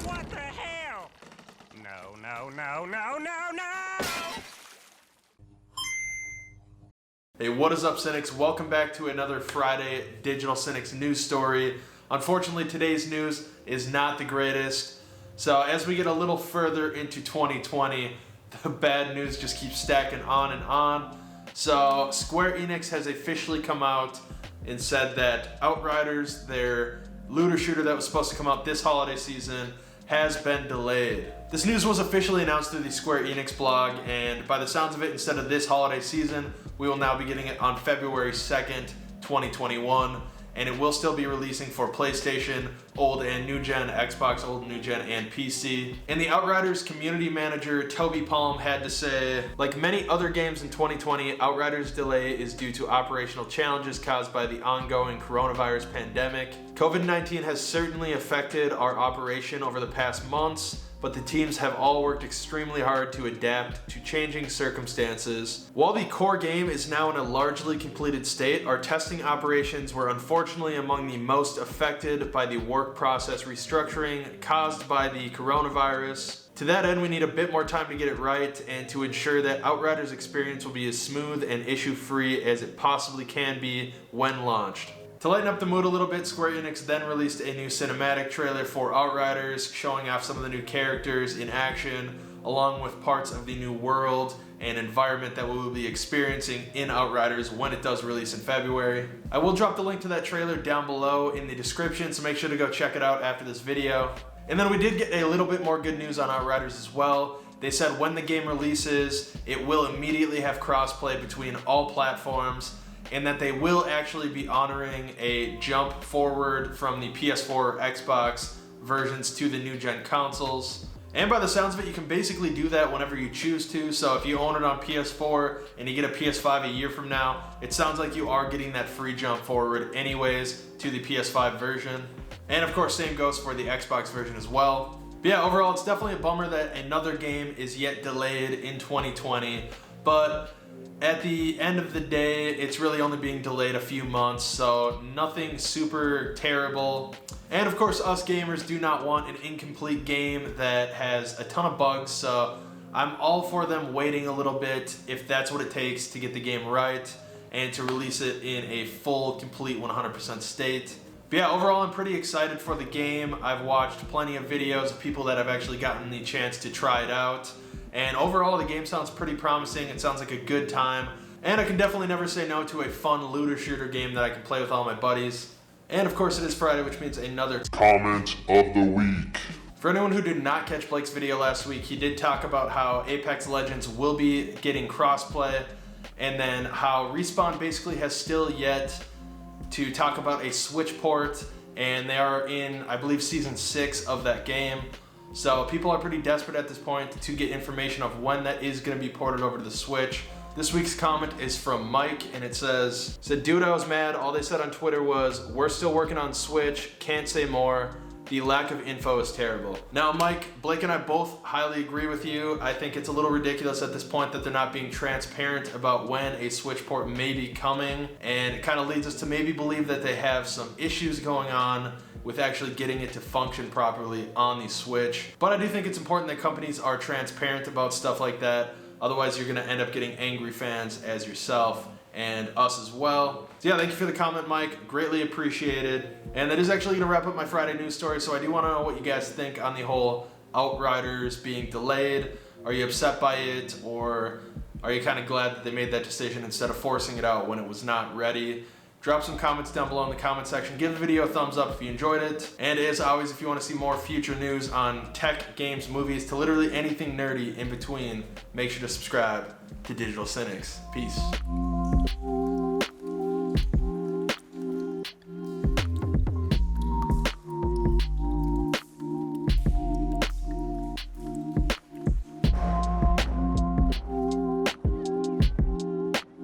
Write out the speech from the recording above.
What the hell? No, no, no, no, no, no! Hey, what is up, Cynics? Welcome back to another Friday Digital Cynics news story. Unfortunately, today's news is not the greatest. So as we get a little further into 2020, the bad news just keeps stacking on and on. So Square Enix has officially come out and said that Outriders, their looter shooter that was supposed to come out this holiday season, has been delayed. This news was officially announced through the Square Enix blog, and by the sounds of it, instead of this holiday season, we will now be getting it on February 2nd, 2021, and it will still be releasing for PlayStation, old and new gen, Xbox, old and new gen, and PC. And the Outriders community manager, Toby Palm, had to say, like many other games in 2020, Outriders' delay is due to operational challenges caused by the ongoing coronavirus pandemic. COVID-19 has certainly affected our operation over the past months, but the teams have all worked extremely hard to adapt to changing circumstances. While the core game is now in a largely completed state, our testing operations were unfortunately among the most affected by the work process restructuring caused by the coronavirus. To that end, we need a bit more time to get it right and to ensure that Outriders' experience will be as smooth and issue-free as it possibly can be when launched. To lighten up the mood a little bit, Square Enix then released a new cinematic trailer for Outriders, showing off some of the new characters in action, along with parts of the new world and environment that we will be experiencing in Outriders when it does release in February. I will drop the link to that trailer down below in the description, so make sure to go check it out after this video. And then we did get a little bit more good news on Outriders as well. They said when the game releases, it will immediately have crossplay between all platforms, and that they will actually be honoring a jump forward from the PS4 or Xbox versions to the new gen consoles. And by the sounds of it, you can basically do that whenever you choose to. So if you own it on PS4 and you get a PS5 a year from now, it sounds like you are getting that free jump forward anyways to the PS5 version. And of course, same goes for the Xbox version as well. But yeah, overall, it's definitely a bummer that another game is yet delayed in 2020, but at the end of the day, it's really only being delayed a few months, so nothing super terrible. And of course, us gamers do not want an incomplete game that has a ton of bugs, so I'm all for them waiting a little bit if that's what it takes to get the game right and to release it in a full, complete 100% state. But yeah, overall, I'm pretty excited for the game. I've watched plenty of videos of people that have actually gotten the chance to try it out. And overall, the game sounds pretty promising. It sounds like a good time. And I can definitely never say no to a fun looter shooter game that I can play with all my buddies. And of course, it is Friday, which means another comment of the week. For anyone who did not catch Blake's video last week, he did talk about how Apex Legends will be getting crossplay, and then how Respawn basically has still yet to talk about a Switch port, and they are in, I believe, Season 6 of that game. So people are pretty desperate at this point to get information of when that is going to be ported over to the Switch. This week's comment is from Mike, and it said, dude, I was mad. All they said on Twitter was, we're still working on Switch, can't say more. The lack of info is terrible. Now, Mike, Blake and I both highly agree with you. I think it's a little ridiculous at this point that they're not being transparent about when a Switch port may be coming, and it kind of leads us to maybe believe that they have some issues going on with actually getting it to function properly on the Switch. But I do think it's important that companies are transparent about stuff like that. Otherwise, you're gonna end up getting angry fans as yourself and us as well. So yeah, thank you for the comment, Mike. Greatly appreciated. And that is actually gonna wrap up my Friday news story. So I do wanna know what you guys think on the whole Outriders being delayed. Are you upset by it, or are you kind of glad that they made that decision instead of forcing it out when it was not ready? Drop some comments down below in the comment section. Give the video a thumbs up if you enjoyed it. And as always, if you want to see more future news on tech, games, movies, to literally anything nerdy in between, make sure to subscribe to Digital Cynics. Peace.